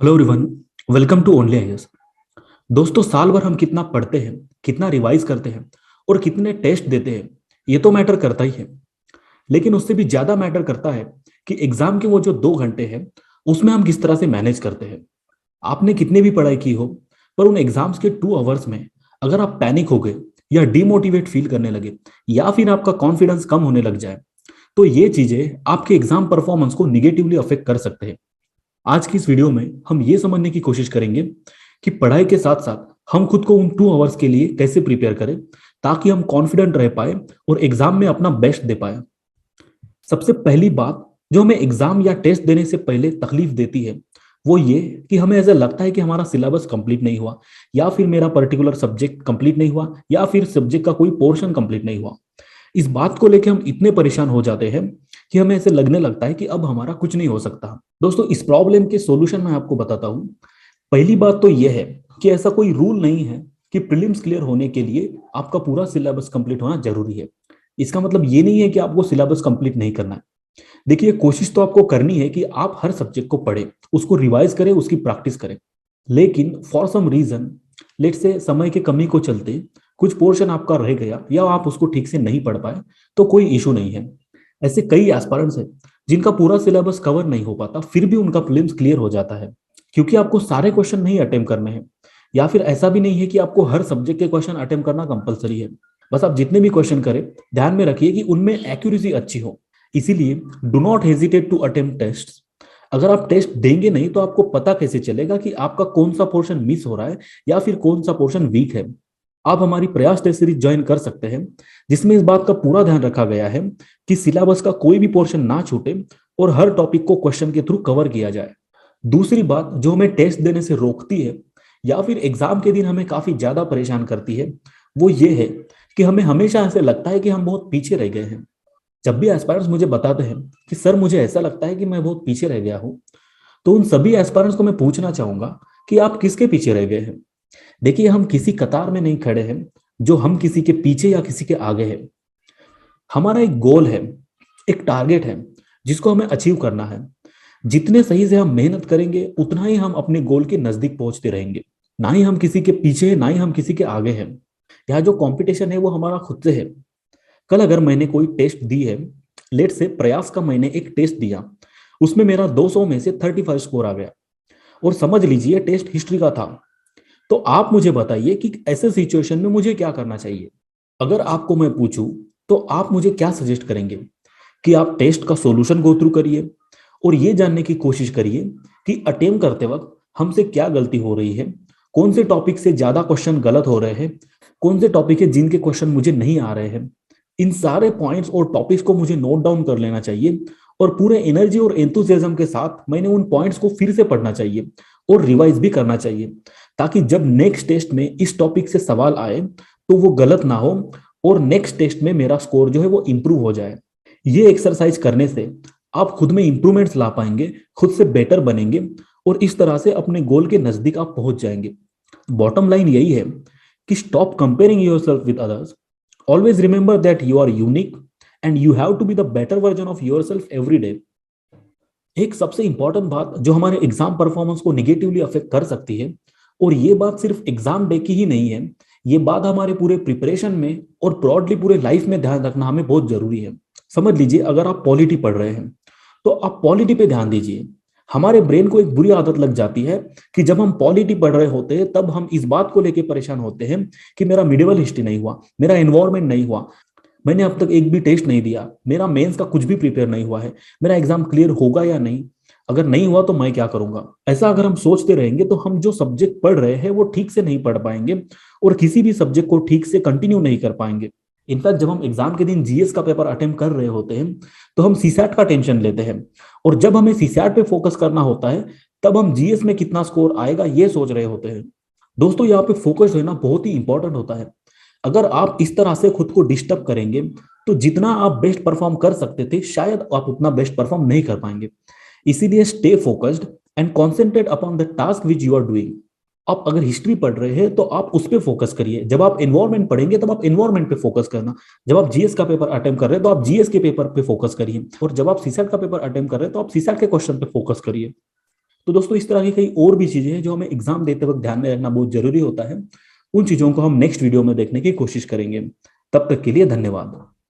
Hello everyone. Welcome to only IAS. दोस्तों, साल भर हम कितना पढ़ते हैं, कितना रिवाइज करते हैं और कितने टेस्ट देते हैं, ये तो मैटर करता ही है। लेकिन उससे भी ज्यादा मैटर करता है कि एग्जाम के वो जो 2 घंटे हैं उसमें हम किस तरह से मैनेज करते हैं। आपने कितनी भी पढ़ाई की हो, पर उन एग्जाम्स के 2 आवर्स में अगर आप पैनिक हो गए या डिमोटिवेट फील करने लगे या फिर आपका कॉन्फिडेंस कम होने लग जाए, तो ये चीजें आपके एग्जाम परफॉर्मेंस को निगेटिवली अफेक्ट कर सकते हैं। आज की इस वीडियो में हम ये समझने की कोशिश करेंगे कि पढ़ाई के साथ साथ हम खुद को उन 2 आवर्स के लिए कैसे प्रिपेयर करें ताकि हम कॉन्फिडेंट रह पाए और एग्जाम में अपना बेस्ट दे पाए। सबसे पहली बात जो हमें एग्जाम या टेस्ट देने से पहले तकलीफ देती है वो ये कि हमें ऐसा लगता है कि हमारा सिलेबस कंप्लीट नहीं हुआ, या फिर मेरा पर्टिकुलर सब्जेक्ट कंप्लीट नहीं हुआ, या फिर सब्जेक्ट का कोई पोर्शन कंप्लीट नहीं हुआ। इस बात को लेकर हम इतने परेशान हो जाते हैं कि हमें ऐसे लगने लगता है कि अब हमारा कुछ नहीं हो सकता। दोस्तों, इस प्रॉब्लम के सॉल्यूशन मैं आपको बताता हूं। पहली बात तो यह है कि ऐसा कोई रूल नहीं है कि प्रीलिम्स क्लियर होने के लिए आपका पूरा सिलेबस कंप्लीट होना जरूरी है। इसका मतलब ये नहीं है कि आपको सिलेबस कंप्लीट नहीं करना है। देखिए, कोशिश तो आपको करनी है कि आप हर सब्जेक्ट को पढ़ें, उसको रिवाइज करें, उसकी प्रैक्टिस करें। लेकिन फॉर सम रीजन, लेट से समय की कमी को चलते कुछ पोर्शन आपका रह गया या आप उसको ठीक से नहीं पढ़ पाए, तो कोई इशू नहीं है। ऐसे कई एस्पायरेंट्स हैं जिनका पूरा सिलेबस कवर नहीं हो पाता, फिर भी उनका प्रीलिम्स क्लियर हो जाता है, क्योंकि आपको सारे क्वेश्चन नहीं अटेम्प्ट करने हैं। या फिर ऐसा भी नहीं है कि आपको हर सब्जेक्ट के क्वेश्चन अटेम्प्ट करना कंपलसरी है। बस आप जितने भी क्वेश्चन करें, ध्यान में रखिए कि उनमें एक्यूरेसी अच्छी हो। इसीलिए do not hesitate to attempt test. अगर आप टेस्ट देंगे नहीं तो आपको पता कैसे चलेगा कि आपका कौन सा पोर्शन मिस हो रहा है या फिर कौन सा पोर्शन वीक है। आप हमारी प्रयास टेस्ट सीरीज ज्वाइन कर सकते हैं, जिसमें इस बात का पूरा ध्यान रखा गया है कि सिलेबस का कोई भी पोर्शन ना छूटे और हर टॉपिक को क्वेश्चन के थ्रू कवर किया जाए। दूसरी बात जो हमें टेस्ट देने से रोकती है या फिर एग्जाम के दिन हमें काफी ज्यादा परेशान करती है, वो ये है कि हमें हमेशा ऐसे लगता है कि हम बहुत पीछे रह गए हैं। जब भी एस्पायरेंट्स मुझे बताते हैं कि सर मुझे ऐसा लगता है कि मैं बहुत पीछे रह गया हूँ, तो उन सभी एस्पायरेंट्स को मैं पूछना चाहूंगा कि आप किसके पीछे रह गए हैं। देखिए, हम किसी कतार में नहीं खड़े हैं जो हम किसी के पीछे या किसी के आगे है। हमारा एक गोल है, एक टारगेट है जिसको हमें अचीव करना है। जितने सही से हम मेहनत करेंगे उतना ही हम अपने गोल के नजदीक पहुंचते रहेंगे। ना ही हम किसी के पीछे है, ना ही हम किसी के आगे हैं। यहाँ जो कंपटीशन है वो हमारा खुद से है। कल अगर मैंने कोई टेस्ट दी है, लेट से प्रयास का मैंने एक टेस्ट दिया, उसमें मेरा 200 में से 35 स्कोर आ गया, और समझ लीजिए टेस्ट हिस्ट्री का था। तो आप मुझे बताइए कि ऐसे सिचुएशन में मुझे क्या करना चाहिए। अगर आपको मैं पूछूं तो आप मुझे क्या सजेस्ट करेंगे कि आप टेस्ट का सॉल्यूशन गो थ्रू करिए और ये जानने की कोशिश करिए कि अटेम्प्ट करते वक्त हमसे क्या गलती हो रही है, कौन से टॉपिक से ज्यादा क्वेश्चन गलत हो रहे हैं, कौन से टॉपिक है जिनके क्वेश्चन मुझे नहीं आ रहे हैं। इन सारे पॉइंट्स और टॉपिक्स को मुझे नोट डाउन कर लेना चाहिए और पूरे एनर्जी और एंथुसियाज्म के साथ मैंने उन पॉइंट्स को फिर से पढ़ना चाहिए और रिवाइज भी करना चाहिए, ताकि जब नेक्स्ट टेस्ट में इस टॉपिक से सवाल आए तो वो गलत ना हो और नेक्स्ट टेस्ट में मेरा स्कोर जो है वो इंप्रूव हो जाए। ये एक्सरसाइज करने से आप खुद में इंप्रूवमेंट्स ला पाएंगे, खुद से बेटर बनेंगे और इस तरह से अपने गोल के नजदीक आप पहुंच जाएंगे। बॉटम लाइन यही है कि stop comparing yourself with others. Always remember that you are unique and you have to be the better version of yourself every day. एक सबसे इंपॉर्टेंट बात जो हमारे एग्जाम परफॉर्मेंस को निगेटिवली अफेक्ट कर सकती है, और ये बात सिर्फ एग्जाम डे की ही नहीं है, ये बात हमारे पूरे प्रिपरेशन में और ब्रॉडली पूरे लाइफ में ध्यान रखना हमें बहुत जरूरी है। समझ लीजिए, अगर आप पॉलिटी पढ़ रहे हैं तो आप पॉलिटी पे ध्यान दीजिए। हमारे ब्रेन को एक बुरी आदत लग जाती है कि जब हम पॉलिटी पढ़ रहे होते हैं तब हम इस बात को लेकर परेशान होते हैं कि मेरा मिडिवल हिस्ट्री नहीं हुआ, मेरा एनवायरमेंट नहीं हुआ, मैंने अब तक एक भी टेस्ट नहीं दिया, मेरा मेंस का कुछ भी प्रिपेयर नहीं हुआ है, मेरा एग्जाम क्लियर होगा या नहीं, अगर नहीं हुआ तो मैं क्या करूंगा। ऐसा अगर हम सोचते रहेंगे तो हम जो सब्जेक्ट पढ़ रहे हैं वो ठीक से नहीं पढ़ पाएंगे और किसी भी सब्जेक्ट को ठीक से कंटिन्यू नहीं कर पाएंगे। इनफैक्ट जब हम एग्जाम के दिन जीएस का पेपर अटेम्प्ट कर रहे होते हैं तो हम सीसैट का टेंशन लेते हैं, और जब हमें सीसैट पे फोकस करना होता है तब हम जीएस में कितना स्कोर आएगा ये सोच रहे होते हैं। दोस्तों, यहाँ पे फोकस रहना बहुत ही इंपॉर्टेंट होता है। अगर आप इस तरह से खुद को डिस्टर्ब करेंगे तो जितना आप बेस्ट परफॉर्म कर सकते थे शायद आप उतना बेस्ट परफॉर्म नहीं कर पाएंगे। इसीलिए stay focused and concentrate upon the task which you are doing. आप अगर हिस्ट्री पढ़ रहे हैं तो आप उस पर फोकस करिए, जब आप एनवायरमेंट पढ़ेंगे तब आप एनवायरमेंट पे फोकस करना, जब आप जीएस का पेपर अटेम्प्ट कर रहे हैं तो आप जीएस के पेपर पे फोकस करिए, और जब आप सीसैट का पेपर अटेम्प्ट कर रहे हैं तो आप सीसैट के क्वेश्चन पे फोकस करिए। तो दोस्तों इस तरह की कई और भी चीजें हैं जो हमें एग्जाम देते वक्त ध्यान में रखना बहुत जरूरी होता है। उन चीजों को हम नेक्स्ट वीडियो में देखने की कोशिश करेंगे। तब तक के लिए धन्यवाद।